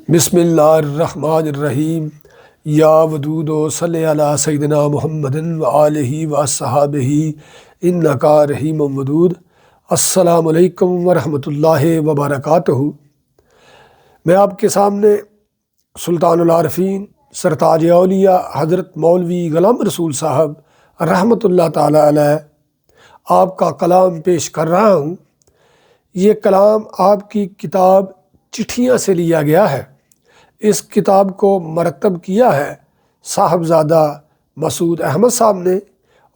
बिस्मिल्लाहिर्रहमानिर्रहीम। या वदूद सल्लि अला सय्यिदिना मुहम्मदिन व आलिहि व अस्हाबिहि इन्नका रहीमुम वदूद। अस्सलामु अलैकुम व रहमतुल्लाहि व बरकातुहू। मैं आपके सामने सुल्तानुल आरिफीन सरताज औलिया हज़रत मौलवी ग़ुलाम रसूल साहब रहमतुल्लाह ताला अलैह आपका कलाम पेश कर रहा हूँ। ये कलाम आपकी किताब चिट्ठियाँ से लिया गया है। इस किताब को मरतब किया है साहबज़ादा मसूद अहमद साहब ने,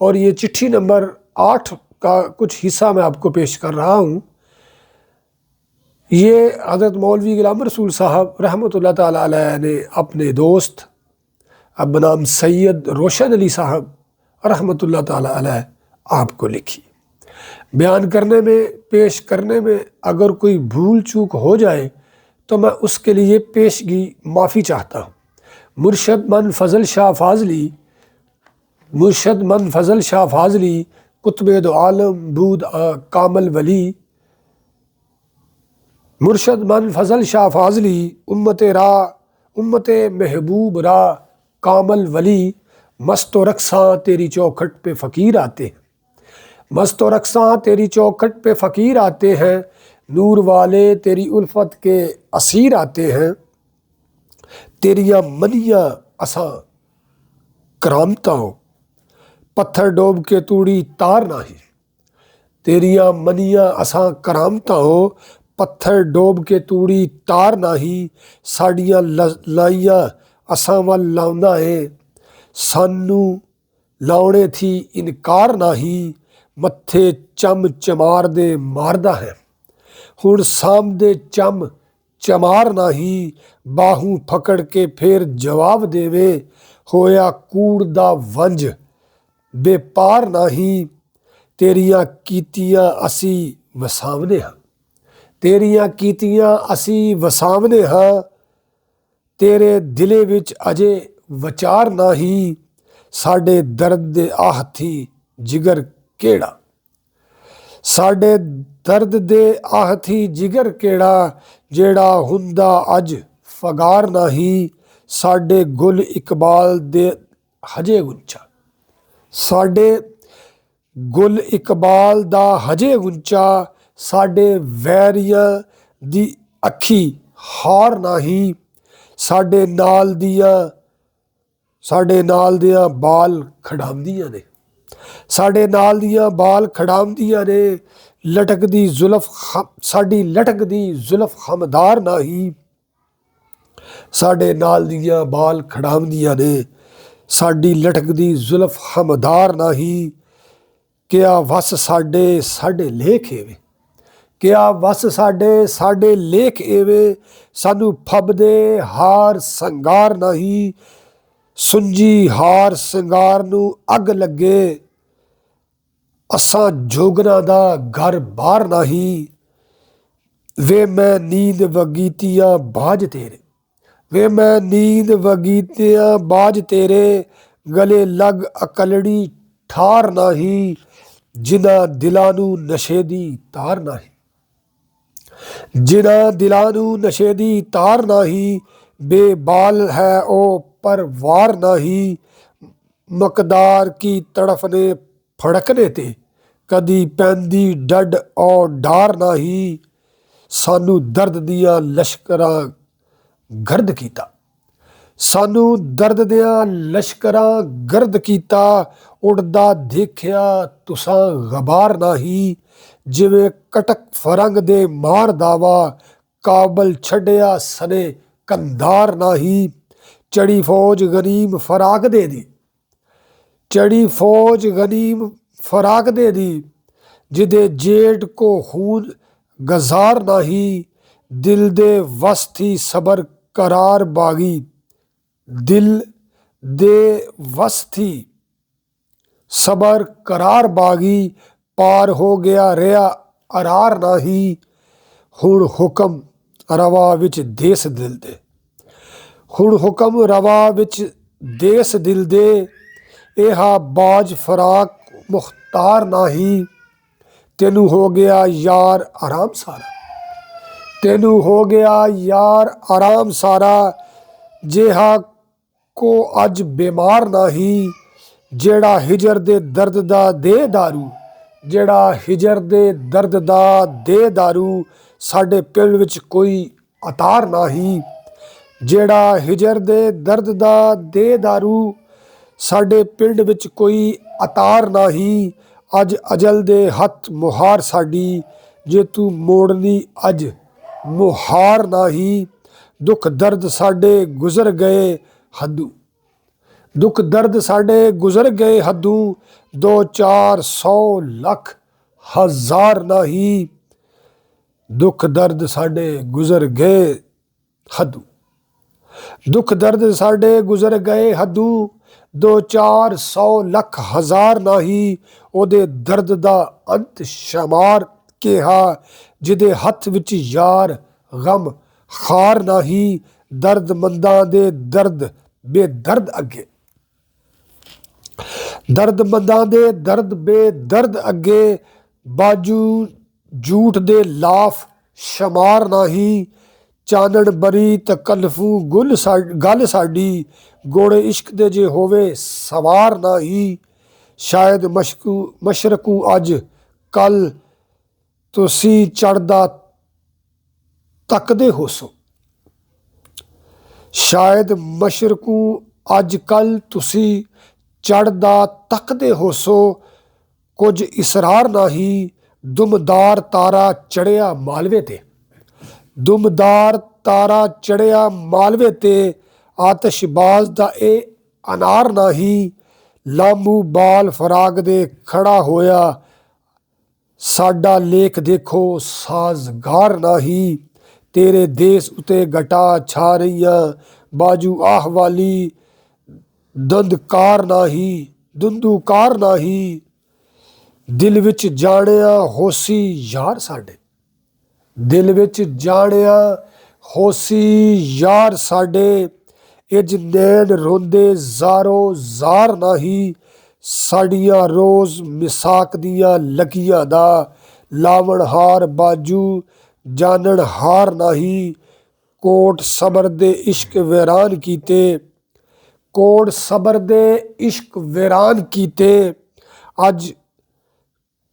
और ये चिट्ठी नंबर 8 का कुछ हिस्सा मैं आपको पेश कर रहा हूँ। ये हज़रत मौलवी ग़ुलाम रसूल साहब रहमतुल्लाह ताला अलैह ने अपने दोस्त अब नाम सैयद रोशन अली साहब रहमतुल्लाह ताला अलैह आपको लिखी। बयान करने में, पेश करने में अगर कोई भूल चूक हो जाए तो मैं उसके लिए पेशगी माफ़ी चाहता हूँ। मुर्शद मन फजल शाह फाजली कुतुब दो आलम बूद कामल वली। मुर्शद मन फजल शाह फाजली उम्मत महबूब रा कामल वली। मस्तो रक्सा तेरी चौखट पे फ़कीर आते हैं, मस्तो रक्सा तेरी चौखट पे फ़कीर आते हैं। नूर वाले तेरी उल्फत के असीर आते हैं। तेरिया मनिया असा करामता हो, पत्थर डोब के तूड़ी तार नाही। तेरिया मनिया असा करामता हो, पत्थर डोब के तूड़ी तार नाही। साड़ियाँ लाइया असा वल लाउंदा है, सानू लाउणे थी इनकार नाही। मत्थे चम चमार दे मारदा है, हुण सामदे चम चमार नाही। बाहू फकड़ के फिर जवाब देवे, होया कूड़ दा वंज बेपार नाही। तेरियां कीतियां असी वसावने हाँ, तेरियां कीतियां असी वसावने हाँ। तेरे दिले विच अजे वचार नाही। साडे दर्द दे आह थी जिगर केड़ा, साडे दर्द दे आह थी जिगर केड़ा। जेड़ा हुंदा अज फगार नाही। साडे गुल इकबाल दे हजे गुंचा, साडे गुल इकबाल दा हजे गुंचा। साडे वैरियां दी अखी हार नाही। साडे नाल दियां बाल खड़ावदियां ने, साडे नाल दियां बाल खड़ावदियां ने। लटकदी जुल्फ साडी लटकदी जुल्फ हमदार नाही। साडे नाल दियां बाल खड़ावदियां ने, साडी लटकदी जुल्फ हमदार नाही। क्या वस साडे लेख एवे, क्या वस साडे लेख एवे। सानू फबदे हार संगार नाही। सुंजी हार संगार नू अग लगे, असां जोगना दा घर बार नाही। वे मैं नींद वगीतियां बाज तेरे, वे मैं नींद वगीतियां बाज तेरे। गले लग अकलड़ी ठार नाही। जिना दिलानू नशे दी तार नाही, जिना दिलानू नशे दी तार नाही। बेबाल है ओ पर वार नाही। मकदार की तड़फ ने फड़कने ते, कदी पैंदी डड और डार नाही। सानू दर्द दियां लश्करां गर्द कीता, सानू दर्द दियां लश्करां गर्द कीता। उड़दा देखिया तुसां गबार नाही। जिवें कटक फरंग दे मार दावा, काबल छड्डिया सने कंधार नाही। चढ़ी फौज गनीम फराग दे दी, चढ़ी फौज गनीम फराग दे दी। जिदे जेठ को खून गजार नाही। दिल दे वस थी सबर करार बागी, दिल दे वस थी सबर करार बागी। पार हो गया रिया अरार नाही। हुण हुक्म रवा विच देस दिल दे, हुण हुक्म रवा विच देस दिल दे। एहा बाज फराक मुख्तार नाही। तेनू हो गया यार आराम सारा, ਤੈਨੂੰ ਹੋ ਗਿਆ ਯਾਰ ਆਰਾਮ ਸਾਰਾ, ਜਿਹਾ ਕੋ ਅੱਜ ਬਿਮਾਰ ਨਹੀਂ, ਜਿਹੜਾ ਹਿਜਰ ਦੇ ਦਰਦ ਦਾ ਦੇ ਦਾਰੂ, ਜਿਹੜਾ ਹਿਜਰ ਦੇ ਦਰਦ ਦਾ ਦੇ ਦਾਰੂ, ਸਾਡੇ ਪਿੰਡ ਵਿੱਚ ਕੋਈ ਅਤਾਰ ਨਹੀਂ, ਜਿਹੜਾ ਹਿਜਰ ਦੇ ਦਰਦ ਦਾ ਦੇ ਦਾਰੂ, ਸਾਡੇ ਪਿੰਡ ਵਿੱਚ ਕੋਈ ਅਤਾਰ ਨਹੀਂ, ਅੱਜ ਅਜਲ ਦੇ ਹੱਥ ਮੁਹਾਰ ਸਾਡੀ, ਜੇ ਤੂੰ ਮੋੜਨੀ ਅੱਜ ਮੁਹਾਰ ਨਹੀਂ, ਦੁੱਖ ਦਰਦ ਸਾਡੇ ਗੁਜ਼ਰ ਗਏ ਹੱਦੂ, ਦੁੱਖ ਦਰਦ ਸਾਡੇ ਗੁਜ਼ਰ ਗਏ ਹੱਦੂ, 2-400 ਲੱਖ ਹਜ਼ਾਰ ਨਹੀਂ, ਦੁੱਖ ਦਰਦ ਸਾਡੇ ਗੁਜ਼ਰ ਗਏ ਹੱਦੂ, ਦੁੱਖ ਦਰਦ ਸਾਡੇ ਗੁਜ਼ਰ ਗਏ ਹੱਦੂ, 2-400 ਲੱਖ ਹਜ਼ਾਰ ਨਹੀਂ, ਉਹਦੇ ਦਰਦ ਦਾ ਅੰਤ ਸ਼ਮਾਰ ਕਿਹਾ, ਜਿਹਦੇ ਹੱਥ ਵਿੱਚ ਯਾਰ ਗਮ ਖਾਰ ਨਹੀਂ, ਦਰਦਮੰਦਾਂ ਦੇ ਦਰਦ ਬੇਦਰਦ ਅੱਗੇ, ਦਰਦਮੰਦਾਂ ਦੇ ਦਰਦ ਬੇਦਰਦ ਅੱਗੇ, ਬਾਜੂ ਝੂਠ ਦੇ ਲਾਫ ਸ਼ਮਾਰ ਨਹੀਂ, ਚਾਨਣ ਬਰੀ ਤਕਲਫੂ ਗੱਲ ਸਾਡੀ, ਗੋੜੇ ਇਸ਼ਕ ਦੇ ਜੇ ਹੋਵੇ ਸਵਾਰ ਨਹੀਂ, ਸ਼ਾਇਦ ਮਸ਼ਰਕੂ ਅੱਜ ਕੱਲ ਤੁਸੀਂ ਚੜ੍ਹਦਾ ਤੱਕਦੇ ਹੋ ਸੋ, ਸ਼ਾਇਦ ਮਸ਼ਰਕੂ ਅੱਜ ਕੱਲ ਤੁਸੀਂ ਚੜ੍ਹਦਾ ਤੱਕਦੇ ਹੋ ਸੋ, ਕੁਝ ਇਸਰਾਰ ਨਹੀਂ, ਦੁਮਦਾਰ ਤਾਰਾ ਚੜ੍ਹਿਆ ਮਾਲਵੇ ਤੇ, ਦੁਮਦਾਰ ਤਾਰਾ ਚੜ੍ਹਿਆ ਮਾਲਵੇ ਤੇ, ਆਤਿਸ਼ਬਾਜ਼ ਦਾ ਇਹ ਅਨਾਰ ਨਹੀਂ, ਲਾਮੂ ਬਾਲ ਫਰਾਗ ਦੇ ਖੜਾ ਹੋਇਆ, ਸਾਡਾ ਲੇਖ ਦੇਖੋ ਸਾਜ਼ਗਾਰ ਨਹੀਂ, ਤੇਰੇ ਦੇਸ ਉਤੇ ਘਟਾ ਛਾ ਰਹੀਆਂ, ਬਾਜੂ ਆਹ ਵਾਲੀ ਦੰਦਕਾਰ ਨਹੀਂ, ਦੁੰਦੂਕਾਰ ਨਹੀਂ, ਦਿਲ ਵਿੱਚ ਜਾਣਿਆ ਹੋਸੀ ਯਾਰ ਸਾਡੇ, ਦਿਲ ਵਿੱਚ ਜਾਣਿਆ ਹੋਸੀ ਯਾਰ ਸਾਡੇ, ਇਜ ਨੈਣ ਰੋਂਦੇ ਜ਼ਾਰੋ ਜ਼ਾਰ ਨਹੀਂ, ਸਾਡੀਆਂ ਰੋਜ਼ ਮਿਸਾਕ ਦੀਆਂ ਲਕੀਆਂ ਦਾ, ਲਾਵਣ ਹਾਰ ਬਾਜੂ ਜਾਣਨ ਹਾਰ ਨਹੀਂ, ਕੋਟ ਸਬਰ ਦੇ ਇਸ਼ਕ ਵੈਰਾਨ ਕੀਤੇ, ਕੋਟ ਸਬਰ ਦੇ ਇਸ਼ਕ ਵੈਰਾਨ ਕੀਤੇ, ਅੱਜ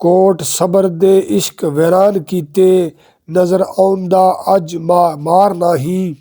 ਕੋਟ ਸਬਰ ਦੇ ਇਸ਼ਕ ਵੈਰਾਨ ਕੀਤੇ, ਨਜ਼ਰ ਆਉਂਦਾ ਅੱਜ ਮਾਰ ਨਹੀਂ,